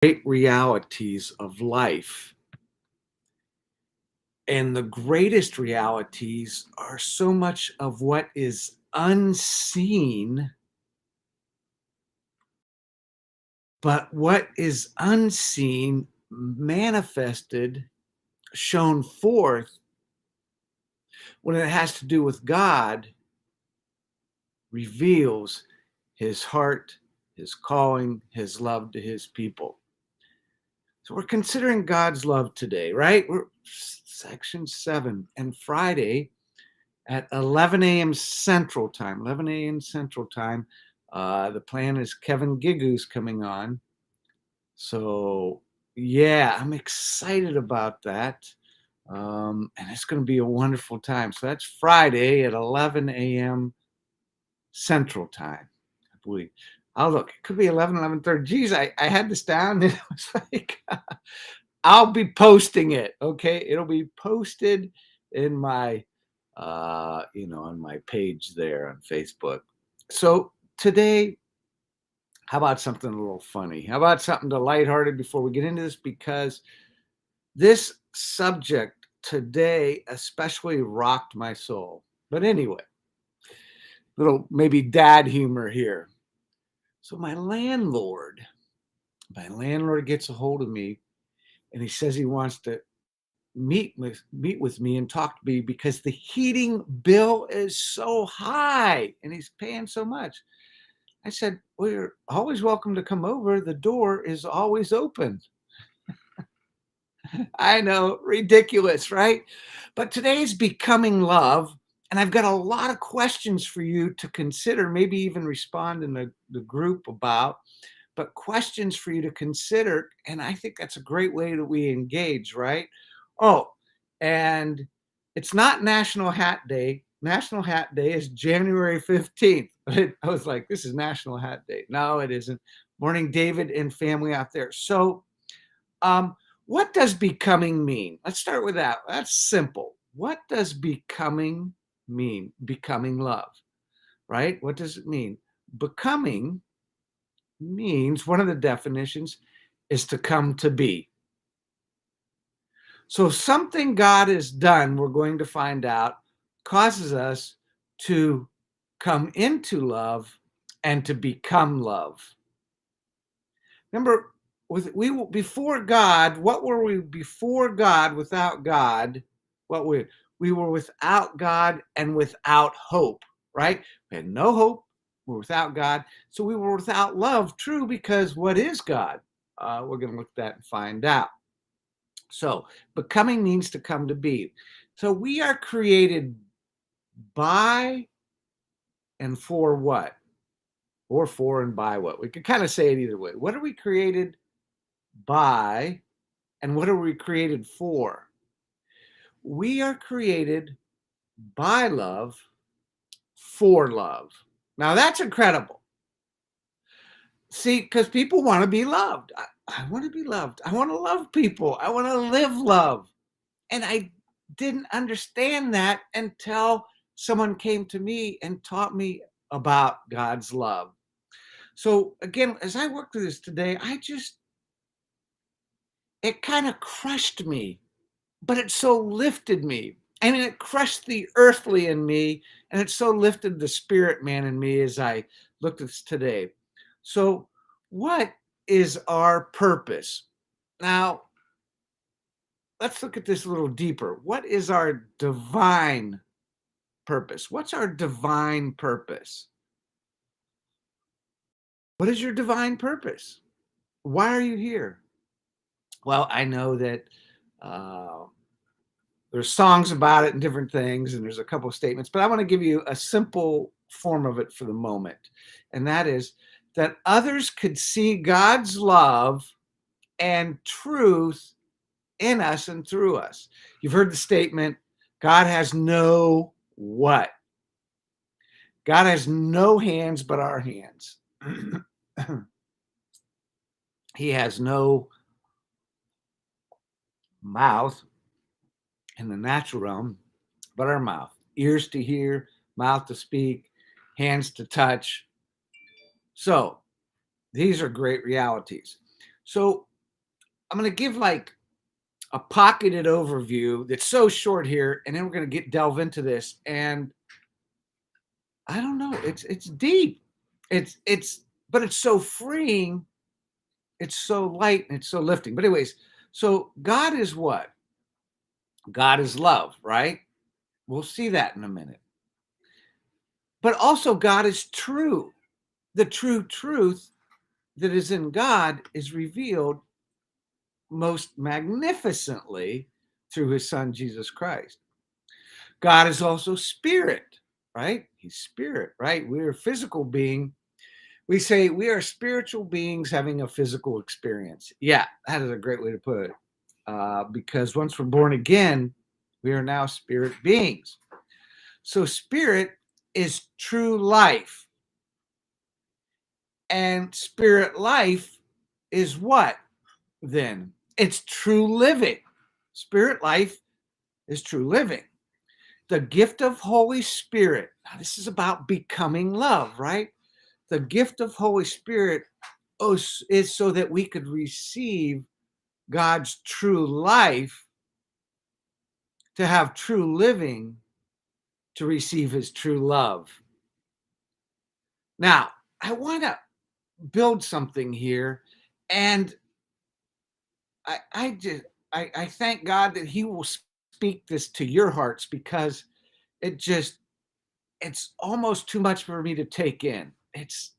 Great realities of life. And the greatest realities are so much of what is unseen, but what is unseen manifested, shown forth when it has to do with God, reveals his heart, his calling, his love to his people. So we're considering God's love today, right? We're section 7, and Friday at 11 a.m. Central Time. 11 a.m. Central Time. The plan is Kevin Gigu's coming on. So, yeah, I'm excited about that. And it's going to be a wonderful time. So that's Friday at 11 a.m. Central Time, I believe. Oh, look, it could be 11, 11:30. Geez, I had this down and it was like, I'll be posting it. Okay. It'll be posted in my on my page there on Facebook. So today, how about something a little funny? How about something to lighthearted before we get into this? Because this subject today especially rocked my soul. But anyway, little maybe dad humor here. So my landlord gets a hold of me and he says he wants to meet with me and talk to me because the heating bill is so high and he's paying so much. I said, well, you're always welcome to come over. The door is always open. I know, ridiculous, right? But today's becoming love. And I've got a lot of questions for you to consider, maybe even respond in the group about, but questions for you to consider. And I think that's a great way that we engage, right? Oh, and it's not National Hat Day. National Hat Day is January 15th. I was like, this is National Hat Day. No, it isn't. Morning, David and family out there. So, um, what does becoming mean? Let's start with that. That's simple. What does becoming mean? Becoming love, right? What does it mean? Becoming means one of the definitions is to come to be. So something God has done, we're going to find out, causes us to come into love and to become love. Remember, before God, what were we before God without God? What we were without God and without hope, right? We had no hope. We're without God. So we were without love, true, because what is God? We're going to look at that and find out. So becoming means to come to be. So we are created by and for what? Or for and by what? We could kind of say it either way. What are we created by and what are we created for? We are created by love for love. Now that's incredible. See, because people want to be loved. I want to be loved. I want to love people. I want to live love. And I didn't understand that until someone came to me and taught me about God's love. So again, as I work through this today, it kind of crushed me, but it so lifted me. I mean, it crushed the earthly in me, and it so lifted the spirit man in me as I looked at this today. So, what is our purpose? Now, let's look at this a little deeper. What is our divine purpose? What's our divine purpose? What is your divine purpose? Why are you here? Well, I know that uh, there's songs about it and different things, and there's a couple of statements, but I want to give you a simple form of it for the moment. And that is that others could see God's love and truth in us and through us. You've heard the statement, God has no what? God has no hands but our hands. He has no mouth in the natural realm but our mouth. Ears to hear, mouth to speak, hands to touch. So these are great realities. So I'm going to give like a pocketed overview that's so short here, and then we're going to delve into this. And I don't know, it's deep. It's but it's so freeing, it's so light, and it's so lifting. But anyways, so God is what? God is love, right? We'll see that in a minute. But also God is true. The true truth that is in God is revealed most magnificently through his son Jesus Christ. God is also spirit, right? He's spirit, right? We're a physical being. We say we are spiritual beings having a physical experience. Yeah, that is a great way to put it. Because once we're born again, we are now spirit beings. So spirit is true life. And spirit life is what then? It's true living. Spirit life is true living. The gift of Holy Spirit. Now, this is about becoming love, right? The gift of Holy Spirit is so that we could receive God's true life, to have true living, to receive his true love. Now, I want to build something here, and I thank God that he will speak this to your hearts, because it's almost too much for me to take in. It's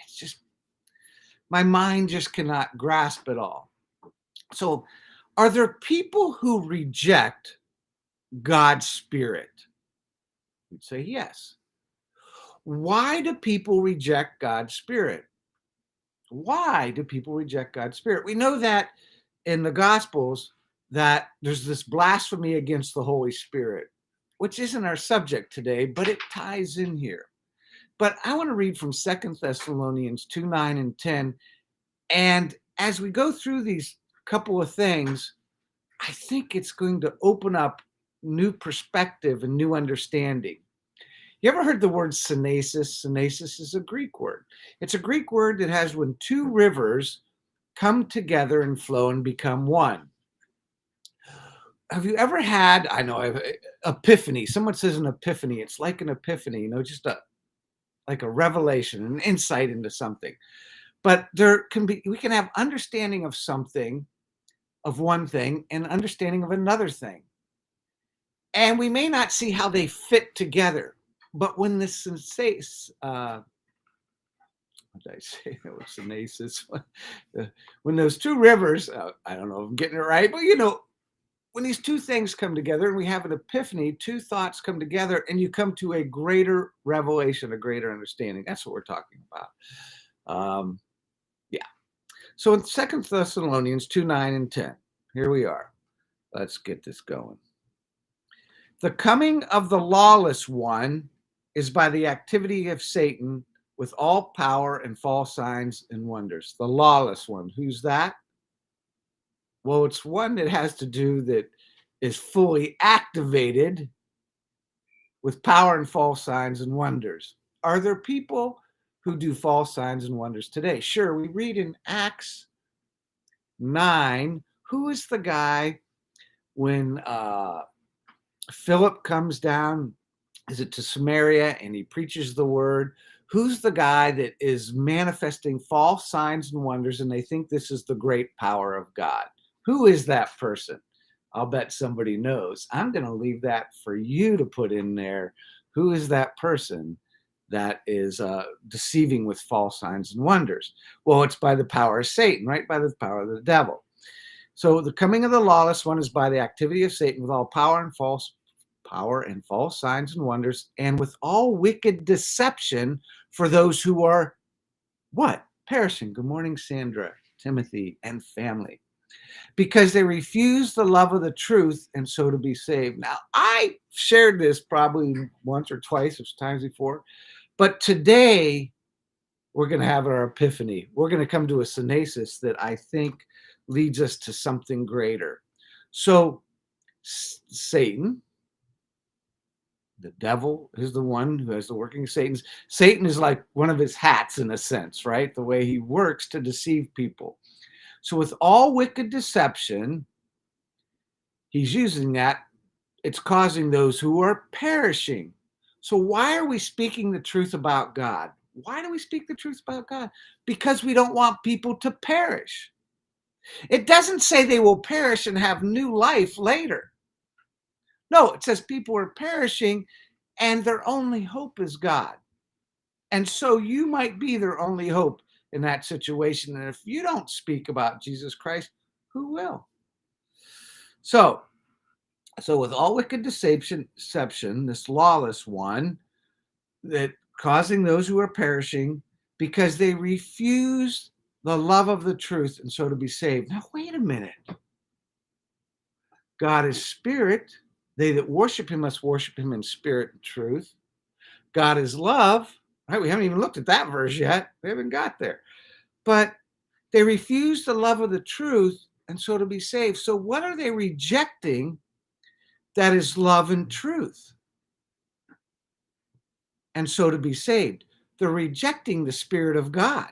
just, my mind just cannot grasp it all. So, are there people who reject God's spirit? You'd say yes. Why do people reject God's spirit? Why do people reject God's spirit? We know that in the Gospels that there's this blasphemy against the Holy Spirit, which isn't our subject today, but it ties in here. But I want to read from 2 Thessalonians 2, 9, and 10. And as we go through these couple of things, I think it's going to open up new perspective and new understanding. You ever heard the word synesis? Synesis is a Greek word. It's a Greek word that has when two rivers come together and flow and become one. Have you ever had, I know, epiphany? Someone says an epiphany. It's like an epiphany, just like a revelation, an insight into something. But we can have understanding of something, of one thing, and understanding of another thing. And we may not see how they fit together. But when the what did I say? That was synesis. When those two rivers, I don't know if I'm getting it right, but when these two things come together and we have an epiphany, two thoughts come together and you come to a greater revelation, a greater understanding. That's what we're talking about. Yeah. So in 2 Thessalonians 2, 9, and 10, here we are. Let's get this going. The coming of the lawless one is by the activity of Satan with all power and false signs and wonders. The lawless one. Who's that? Well, it's one that has to do that is fully activated with power and false signs and wonders. Are there people who do false signs and wonders today? Sure, we read in Acts 9, who is the guy when Philip comes down, is it to Samaria, and he preaches the word? Who's the guy that is manifesting false signs and wonders, and they think this is the great power of God? Who is that person? I'll bet somebody knows. I'm going to leave that for you to put in there. Who is that person that is deceiving with false signs and wonders? Well, it's by the power of Satan, right? By the power of the devil. So the coming of the lawless one is by the activity of Satan with all power and false signs and wonders, and with all wicked deception for those who are what? Perishing. Good morning, Sandra, Timothy, and family. Because they refuse the love of the truth and so to be saved. Now, I shared this probably once or twice or times before, but today we're going to have our epiphany. We're going to come to a synesis that I think leads us to something greater. So Satan, the devil, is the one who has the working of Satan's. Satan is like one of his hats in a sense, right? The way he works to deceive people. So with all wicked deception, he's using that. It's causing those who are perishing. So why are we speaking the truth about God? Why do we speak the truth about God? Because we don't want people to perish. It doesn't say they will perish and have new life later. No, it says people are perishing and their only hope is God. And so you might be their only hope in that situation. And if you don't speak about Jesus Christ, who will? So with all wicked deception, this lawless one, that causing those who are perishing because they refuse the love of the truth and so to be saved. Now, wait a minute. God is spirit. They that worship him must worship him in spirit and truth. God is love. Right? We haven't even looked at that verse yet. We haven't got there. But they refuse the love of the truth and so to be saved. So what are they rejecting that is love and truth? And so to be saved. They're rejecting the Spirit of God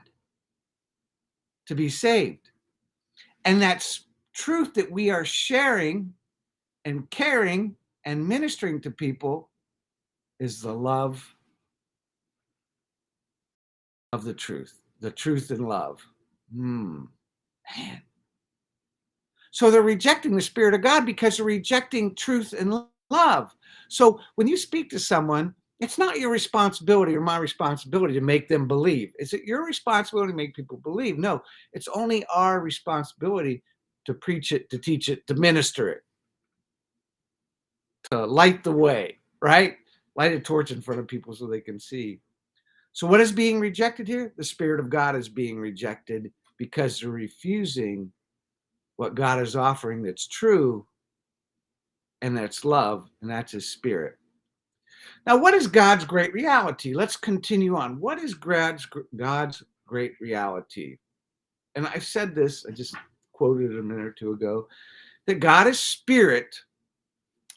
to be saved. And that's truth that we are sharing and caring and ministering to people is the love of the truth and love. Man. So they're rejecting the Spirit of God because they're rejecting truth and love. So when you speak to someone, it's not your responsibility or my responsibility to make them believe. Is it your responsibility to make people believe? No, it's only our responsibility to preach it, to teach it, to minister it, to light the way, right? Light a torch in front of people so they can see. So what is being rejected here? The Spirit of God is being rejected because they're refusing what God is offering that's true and that's love, and that's his Spirit. Now, what is God's great reality? Let's continue on. What is God's great reality? And I've said this, I just quoted it a minute or two ago, that God is spirit,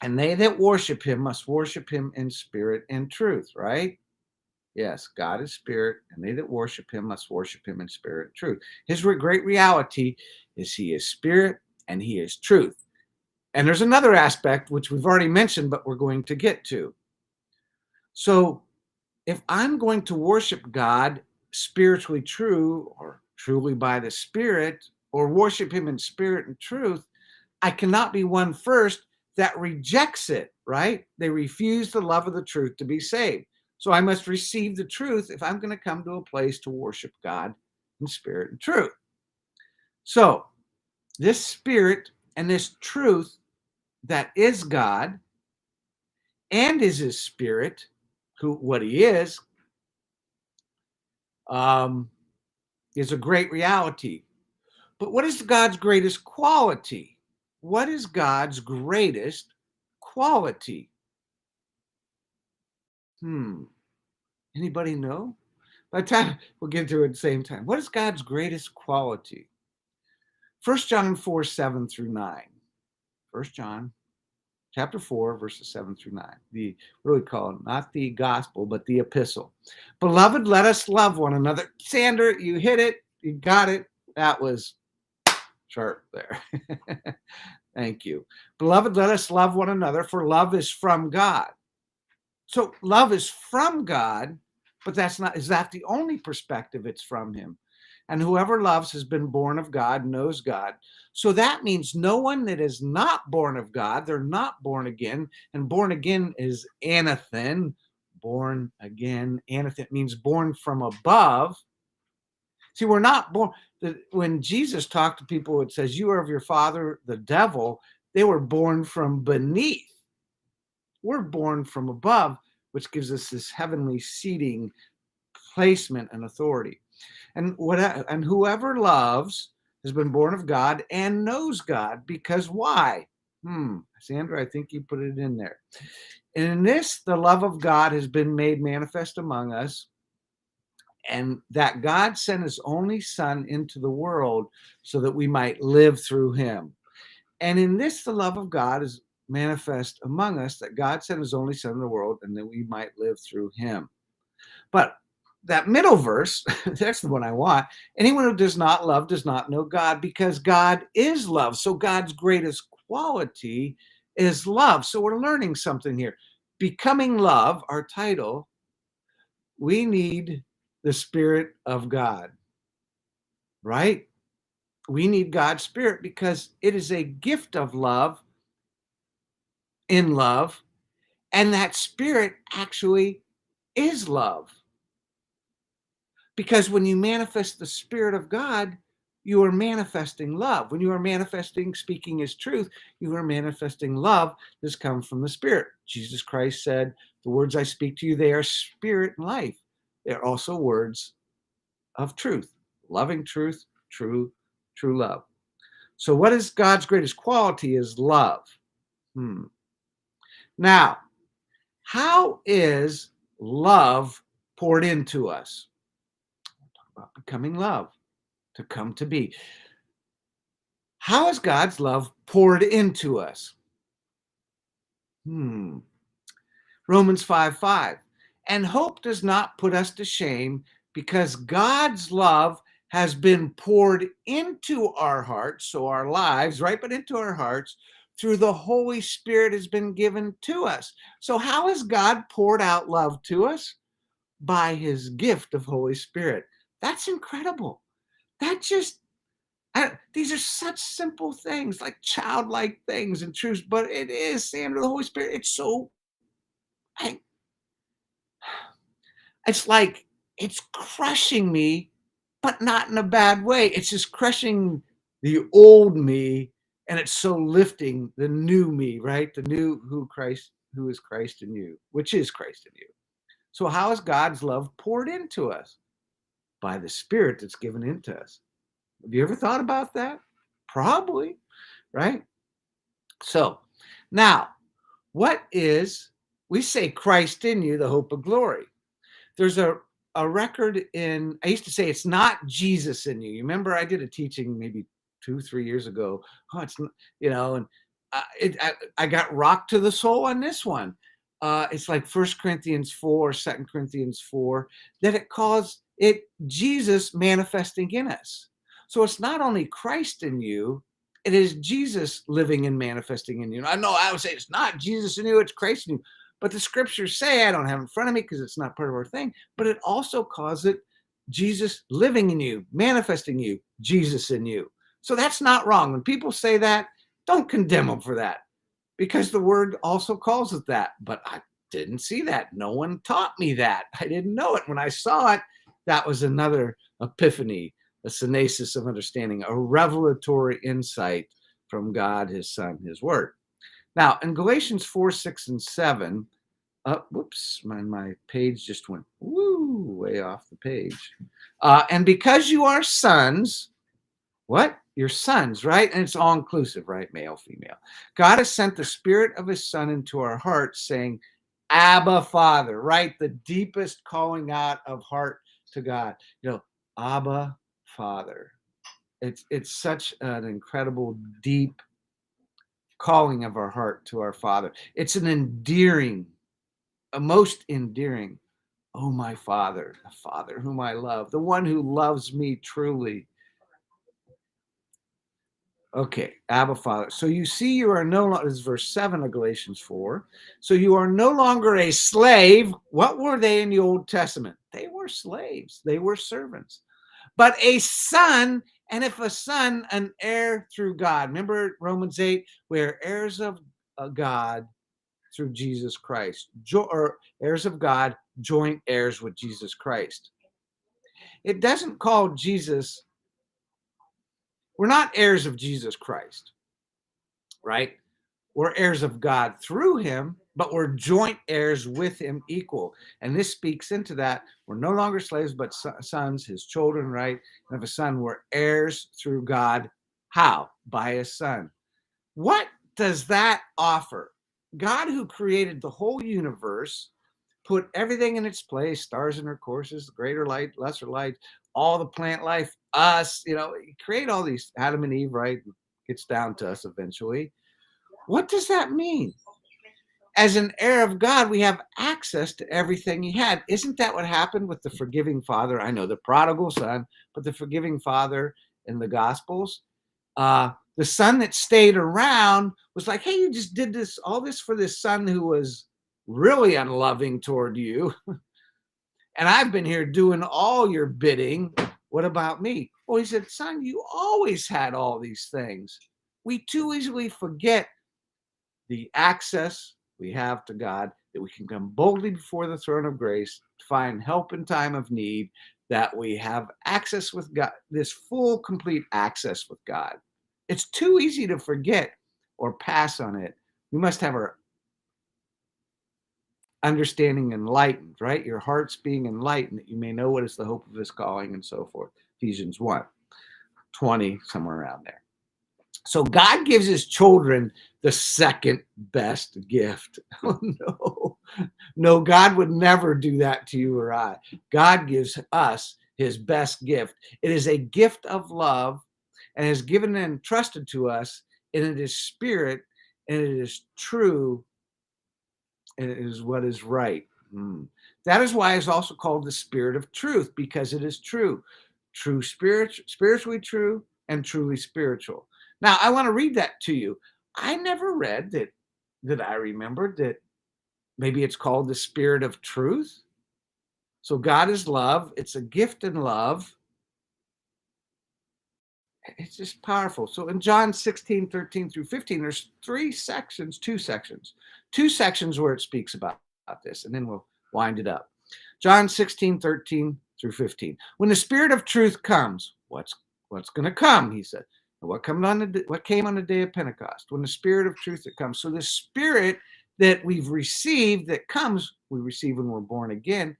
and they that worship him must worship him in spirit and truth, right? Yes, God is spirit, and they that worship him must worship him in spirit and truth. His great reality is he is spirit and he is truth. And there's another aspect which we've already mentioned, but we're going to get to. So if I'm going to worship God spiritually true or truly by the Spirit or worship him in spirit and truth, I cannot be one first that rejects it, right? They refuse the love of the truth to be saved. So I must receive the truth if I'm going to come to a place to worship God in spirit and truth. So this spirit and this truth that is God and is his spirit, what he is a great reality. But what is God's greatest quality? What is God's greatest quality? Anybody know? By the time we'll get to it at the same time. What is God's greatest quality? 1 John 4, 7 through 9. 1 John chapter 4, verses 7 through 9. What do we call it? Not the gospel, but the epistle. Beloved, let us love one another. Sandra, you hit it. You got it. That was sharp there. Thank you. Beloved, let us love one another, for love is from God. So love is from God, but is that the only perspective? It's from him. And whoever loves has been born of God, knows God. So that means no one that is not born of God, they're not born again. And born again is anathen, born again. Anathen means born from above. See, we're not born. When Jesus talked to people, it says, you are of your father, the devil. They were born from beneath. We're born from above, which gives us this heavenly seating, placement, and authority. And whoever loves has been born of God and knows God, because why? Sandra, I think you put it in there. And in this, the love of God has been made manifest among us, and that God sent his only Son into the world so that we might live through him. And in this, the love of God is manifest among us, that God sent his only Son in the world and that we might live through him. But that middle verse, that's the one I want. Anyone who does not love does not know God, because God is love. So God's greatest quality is love. So we're learning something here. Becoming love, our title, we need the Spirit of God, right? We need God's Spirit because it is a gift of love, in love, and that Spirit actually is love. Because when you manifest the Spirit of God, you are manifesting love. When you are manifesting, speaking His truth, you are manifesting love. This comes from the Spirit. Jesus Christ said, "The words I speak to you, they are spirit and life. They're also words of truth, loving truth, true love." So, what is God's greatest quality? Is love. Now, how is love poured into us? We'll talk about becoming love, to come to be. How is God's love poured into us? Romans 5:5. And hope does not put us to shame, because God's love has been poured into our hearts, so our lives, right, but into our hearts, through the Holy Spirit has been given to us. So how has God poured out love to us? By His gift of Holy Spirit. That's incredible. That just these are such simple things, like childlike things and truths, but it is, Sam, the Holy Spirit. It's so, I, it's like it's crushing me, but not in a bad way. It's just crushing the old me, and it's so lifting the new me, right? The new who is Christ in you, which is Christ in you. So, how is God's love poured into us? By the Spirit that's given into us. Have you ever thought about that? Probably, right? So, now, what is, we say Christ in you, the hope of glory. There's a record in, I used to say it's not Jesus in you. You remember I did a teaching maybe 2-3 years ago. Oh, it's, and I got rocked to the soul on this one. It's like 1 Corinthians 4, 2 Corinthians 4, that it calls it Jesus manifesting in us. So it's not only Christ in you, it is Jesus living and manifesting in you. I know I would say it's not Jesus in you, it's Christ in you. But the scriptures say, I don't have it in front of me because it's not part of our thing, but it also calls it Jesus living in you, manifesting you, Jesus in you. So that's not wrong. When people say that, don't condemn them for that, because the word also calls it that. But I didn't see that. No one taught me that. I didn't know it. When I saw it, that was another epiphany, a synesis of understanding, a revelatory insight from God, His Son, His Word. Now, in Galatians 4, 6, and 7, whoops, my page just went way off the page. And because you are sons, what? You're sons, right? And it's all inclusive, right? Male, female. God has sent the Spirit of His Son into our hearts, saying, Abba, Father, right? The deepest calling out of heart to God. Abba, Father. It's such an incredible, deep calling of our heart to our Father. It's an endearing, a most endearing, oh, my Father, the Father whom I love, the one who loves me truly. Okay, Abba, Father. So you see, you are no longer, this is verse 7 of Galatians 4. So you are no longer a slave. What were they in the Old Testament? They were slaves. They were servants. But a son, and if a son, an heir through God. Remember Romans 8, we're heirs of God through Jesus Christ, or heirs of God, joint heirs with Jesus Christ. It doesn't call Jesus, we're not heirs of Jesus Christ, right? We're heirs of God through Him, but we're joint heirs with Him, equal. And this speaks into that. We're no longer slaves, but sons, His children, right? And if a son, we're heirs through God. How? By His Son. What does that offer? God, who created the whole universe, put everything in its place, stars in their courses, greater light, lesser light, all the plant life, us, create all these, Adam and Eve, right? Gets down to us eventually. What does that mean? as an heir of God, we have access to everything he had. Isn't that what happened with the forgiving father? I know the prodigal son, but the forgiving father in the Gospels. The son that stayed around was like, hey, you just did all this for this son who was really unloving toward you. And I've been here doing all your bidding. What about me? Well, he said, son, you always had all these things. We too easily forget the access we have to God, that we can come boldly before the throne of grace to find help in time of need, that we have access with God, this full, complete access with God. It's too easy to forget or pass on it. We must have our understanding enlightened, right? Your hearts being enlightened, that you may know what is the hope of his calling and so forth. Ephesians 1:20, somewhere around there. So God gives his children the second best gift. Oh, no. No, God would never do that to you or I. God gives us his best gift. It is a gift of love and is given and entrusted to us, and it is spirit, and it is true, and it is what is right. That is why it's also called the spirit of truth, because it is true. True spirit, spiritually true, and truly spiritual. Now, I want to read that to you. I never read that I remembered that maybe it's called the spirit of truth. So God is love. It's a gift in love. It's just powerful. So in John 16:13 through 15, there's two sections where it speaks about this, and then we'll wind it up. John 16:13 through 15. When the spirit of truth comes, what's going to come? He said. What came on the day of Pentecost? When the spirit of truth that comes. So the spirit that we've received that comes, we receive when we're born again,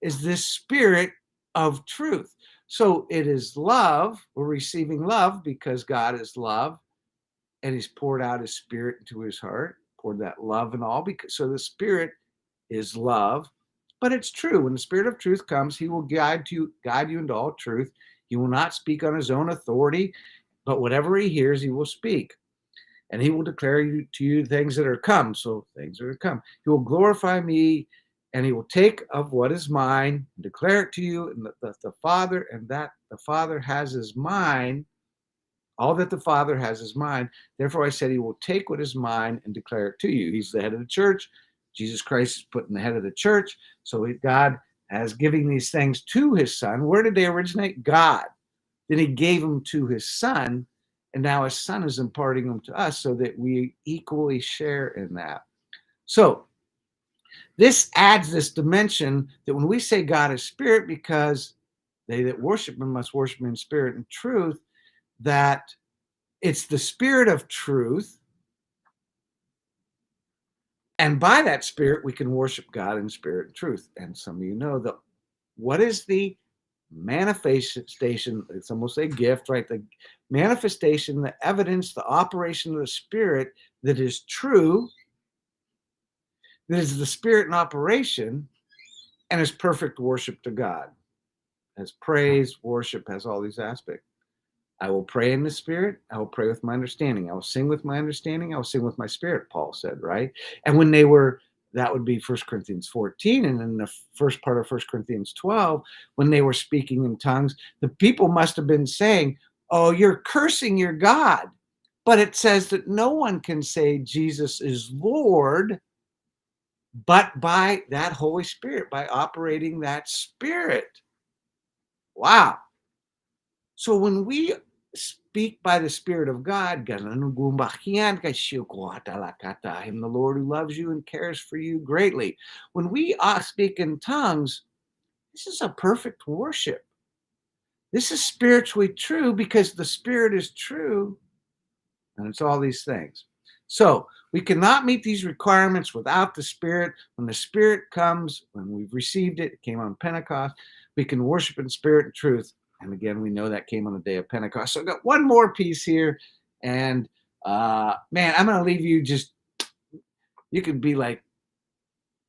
is this spirit of truth. So it is love. We're receiving love because God is love, and he's poured out his spirit into his heart, poured that love and all. Because so the spirit is love, but it's true. When the spirit of truth comes, he will guide you into all truth. He will not speak on his own authority, but whatever he hears, he will speak. And he will declare to you things that are come. So things that are come. He will glorify me, and he will take of what is mine and declare it to you. And the Father, and that the Father has his mind, all that the Father has is mine. Therefore I said he will take what is mine and declare it to you. He's the head of the church. Jesus Christ is put in the head of the church. So God has giving these things to his son. Where did they originate? God. Then he gave them to his son, and now his son is imparting them to us so that we equally share in that. So this adds this dimension that when we say God is spirit, because they that worship him must worship him in spirit and truth, that it's the spirit of truth. And by that spirit, we can worship God in spirit and truth. And some of you know that what is the manifestation? It's almost a gift, right? The manifestation, the evidence, the operation of the spirit that is true, that is the spirit in operation, and is perfect worship to God. Has praise, worship, has all these aspects. I will pray in the spirit. I will pray with my understanding. I will sing with my understanding. I will sing with my spirit, Paul said, right? And when they were, that would be 1 Corinthians 14. And in the first part of 1 Corinthians 12, when they were speaking in tongues, the people must have been saying, oh, you're cursing your God. But it says that no one can say Jesus is Lord but by that Holy Spirit, by operating that spirit. Wow. So when we speak by the Spirit of God, him, the Lord who loves you and cares for you greatly. When we speak in tongues, this is a perfect worship. This is spiritually true because the Spirit is true, and it's all these things. So we cannot meet these requirements without the Spirit. When the Spirit comes, when we've received it, it came on Pentecost, we can worship in spirit and truth. And again, we know that came on the day of Pentecost. So I've got one more piece here. And man, I'm going to leave you just, you could be like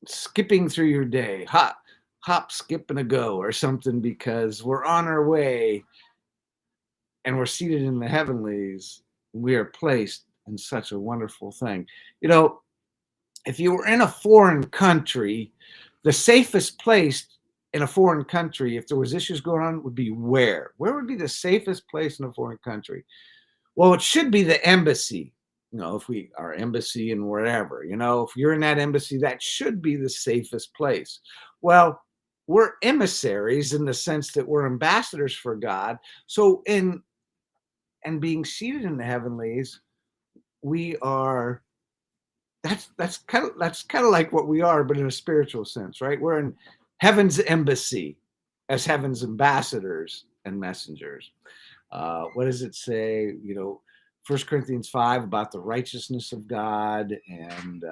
skipping through your day, hop, skip, and a go or something, because we're on our way and we're seated in the heavenlies. We are placed in such a wonderful thing. You know, if you were in a foreign country, the safest place in a foreign country, if there was issues going on, would be where? Where would be the safest place in a foreign country? Well, it should be the embassy. If we our embassy and wherever, if you're in that embassy, that should be the safest place. Well, we're emissaries in the sense that we're ambassadors for God. So in and being seated in the heavenlies, we are that's kind of like what we are, but in a spiritual sense, right? We're in heaven's embassy as heaven's ambassadors and messengers. What does it say? 1 Corinthians 5 about the righteousness of God and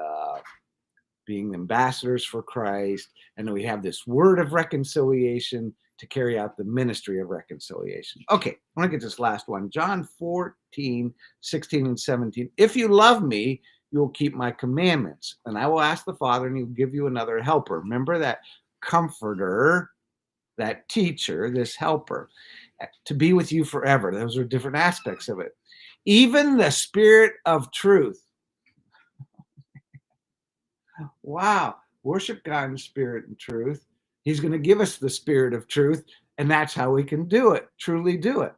being ambassadors for Christ. And then we have this word of reconciliation to carry out the ministry of reconciliation. Okay, I want to get this last one. John 14, 16, and 17. If you love me, you will keep my commandments. And I will ask the Father, and he will give you another helper. Remember that comforter, that teacher, this helper, to be with you forever. Those are different aspects of it. Even the Spirit of truth. Wow. Worship God in spirit and truth. He's going to give us the Spirit of truth, and that's how we can do it, truly do it.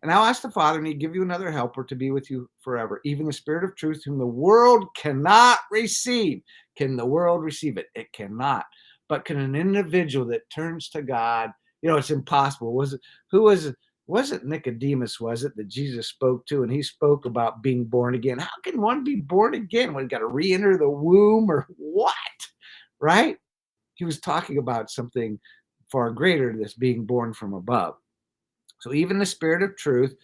And I'll ask the Father, and he'll give you another helper to be with you forever, even the Spirit of truth, whom the world cannot receive. Can the world receive it? It cannot. But can an individual that turns to God, it's impossible. Was it Nicodemus, that Jesus spoke to? And he spoke about being born again. How can one be born again? Well, you got to re-enter the womb or what? Right? He was talking about something far greater, this being born from above. So even the Spirit of truth,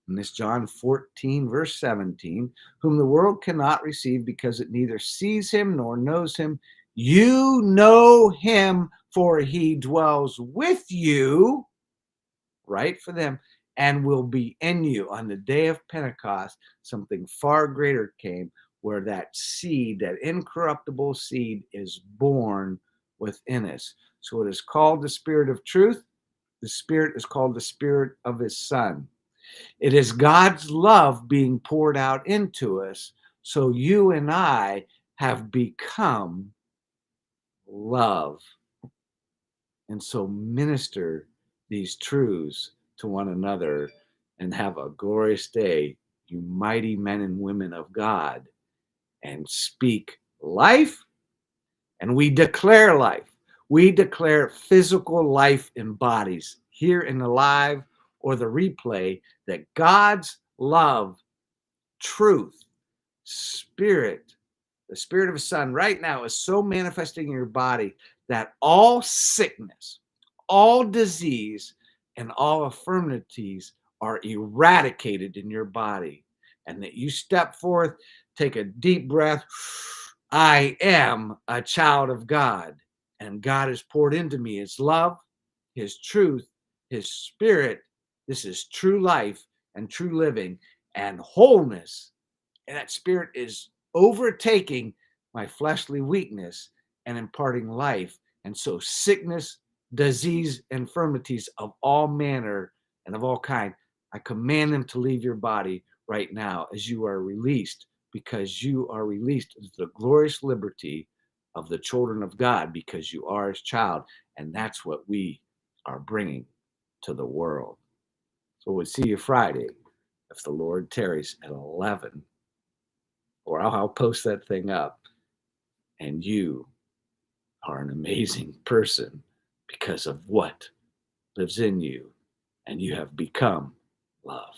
in this John 14, verse 17, whom the world cannot receive because it neither sees him nor knows him, you know him, for he dwells with you, right, for them, and will be in you. On the day of Pentecost, something far greater came, where that seed, that incorruptible seed, is born within us. So it is called the Spirit of truth. The Spirit is called the Spirit of his Son. It is God's love being poured out into us. So you and I have become love. And so minister these truths to one another and have a glorious day, you mighty men and women of God, and speak life. And we declare life. We declare physical life in bodies here in the live or the replay, that God's love, truth, spirit, the Spirit of his Son right now is so manifesting in your body that all sickness, all disease, and all infirmities are eradicated in your body. And that you step forth, take a deep breath. I am a child of God, and God has poured into me his love, his truth, his Spirit. This is true life and true living and wholeness. And that Spirit is overtaking my fleshly weakness and imparting life. And so sickness, disease, infirmities of all manner and of all kind, I command them to leave your body right now as you are released, because you are released into the glorious liberty of the children of God, because you are his child. And that's what we are bringing to the world. So we'll see you Friday, if the Lord tarries, at 11, or I'll post that thing up. And you are an amazing person because of what lives in you, and you have become love.